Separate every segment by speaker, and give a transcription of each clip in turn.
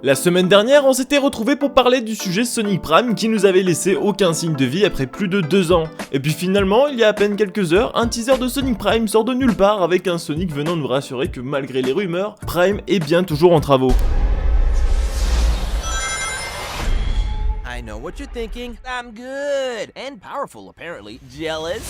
Speaker 1: La semaine dernière, on s'était retrouvés pour parler du sujet Sonic Prime qui nous avait laissé aucun signe de vie après plus de 2 ans. Et puis finalement, il y a à peine quelques heures, un teaser de Sonic Prime sort de nulle part avec un Sonic venant nous rassurer que malgré les rumeurs, Prime est bien toujours en travaux.
Speaker 2: I know what you're thinking. I'm good and powerful, apparently. Jealous?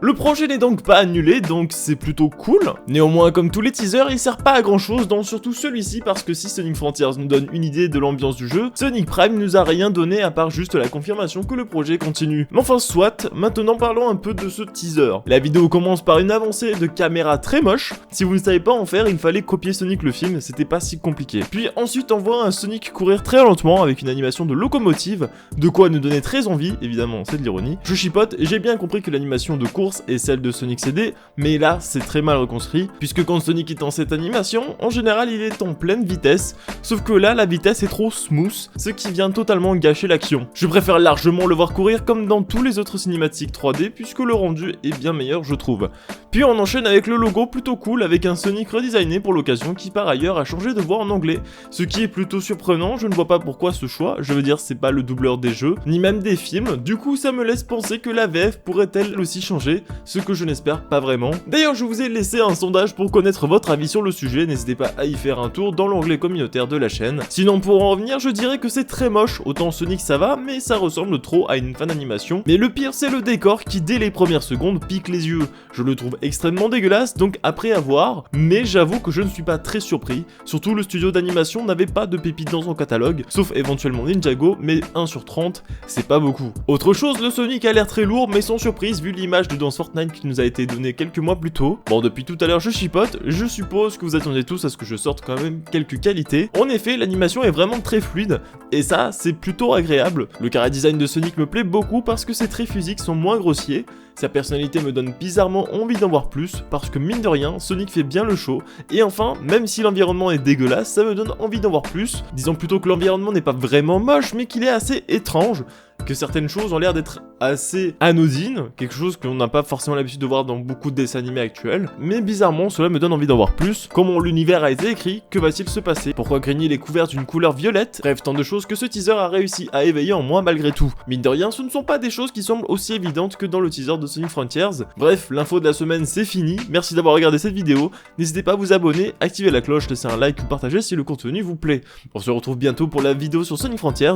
Speaker 1: Le projet n'est donc pas annulé, donc c'est plutôt cool. Néanmoins, comme tous les teasers, il sert pas à grand chose, dans surtout celui-ci, parce que si Sonic Frontiers nous donne une idée de l'ambiance du jeu, Sonic Prime nous a rien donné à part juste la confirmation que le projet continue. Mais enfin soit, maintenant parlons un peu de ce teaser. La vidéo commence par une avancée de caméra très moche. Si vous ne savez pas en faire, il fallait copier Sonic le film, c'était pas si compliqué. Puis ensuite on voit un Sonic courir très lentement avec une animation de locomotive, de quoi nous donner très envie, évidemment c'est de l'ironie. Je chipote et j'ai bien compris que l'animation de course et celle de Sonic CD, mais là c'est très mal reconstruit, puisque quand Sonic est en cette animation, en général il est en pleine vitesse, sauf que là la vitesse est trop smooth, ce qui vient totalement gâcher l'action. Je préfère largement le voir courir comme dans tous les autres cinématiques 3D, puisque le rendu est bien meilleur je trouve. Puis on enchaîne avec le logo plutôt cool, avec un Sonic redesigné pour l'occasion qui par ailleurs a changé de voix en anglais, ce qui est plutôt surprenant, je ne vois pas pourquoi ce choix, je veux dire c'est pas le doubleur des jeux, ni même des films, du coup ça me laisse penser que la VF pourrait elle aussi changer, ce que je n'espère pas vraiment. D'ailleurs je vous ai laissé un sondage pour connaître votre avis sur le sujet, n'hésitez pas à y faire un tour dans l'onglet communautaire de la chaîne. Sinon pour en revenir je dirais que c'est très moche, autant Sonic ça va, mais ça ressemble trop à une fan animation. Mais le pire c'est le décor qui dès les premières secondes pique les yeux, je le trouve extrêmement dégueulasse donc après à voir, mais j'avoue que je ne suis pas très surpris, surtout le studio d'animation n'avait pas de pépites dans son catalogue, sauf éventuellement Ninjago, mais 1 sur 30, c'est pas beaucoup. Autre chose, le Sonic a l'air très lourd mais sans surprise vu l'image de Danse Fortnite qui nous a été donnée quelques mois plus tôt. Bon depuis tout à l'heure je chipote, je suppose que vous attendez tous à ce que je sorte quand même quelques qualités. En effet l'animation est vraiment très fluide, et ça c'est plutôt agréable. Le chara design de Sonic me plaît beaucoup parce que ses traits physiques sont moins grossiers, sa personnalité me donne bizarrement envie d'en voir plus, parce que mine de rien, Sonic fait bien le show, et enfin, même si l'environnement est dégueulasse, ça me donne envie d'en voir plus, disons plutôt que l'environnement n'est pas vraiment moche, mais qu'il est assez étrange, que certaines choses ont l'air d'être assez anodines, quelque chose qu'on n'a pas forcément l'habitude de voir dans beaucoup de dessins animés actuels, mais bizarrement cela me donne envie d'en voir plus. Comment l'univers a été écrit, que va-t-il se passer, pourquoi Grigny est couvert d'une couleur violette, bref tant de choses que ce teaser a réussi à éveiller en moi malgré tout. Mine de rien ce ne sont pas des choses qui semblent aussi évidentes que dans le teaser de Sonic Frontiers. Bref, l'info de la semaine c'est fini, merci d'avoir regardé cette vidéo, n'hésitez pas à vous abonner, activer la cloche, laisser un like ou partager si le contenu vous plaît. On se retrouve bientôt pour la vidéo sur Sonic Frontiers,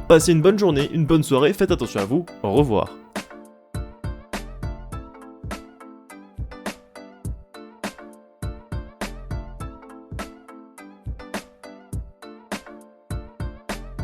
Speaker 1: passez une bonne journée, une bonne soirée, faites attention à vous, au revoir.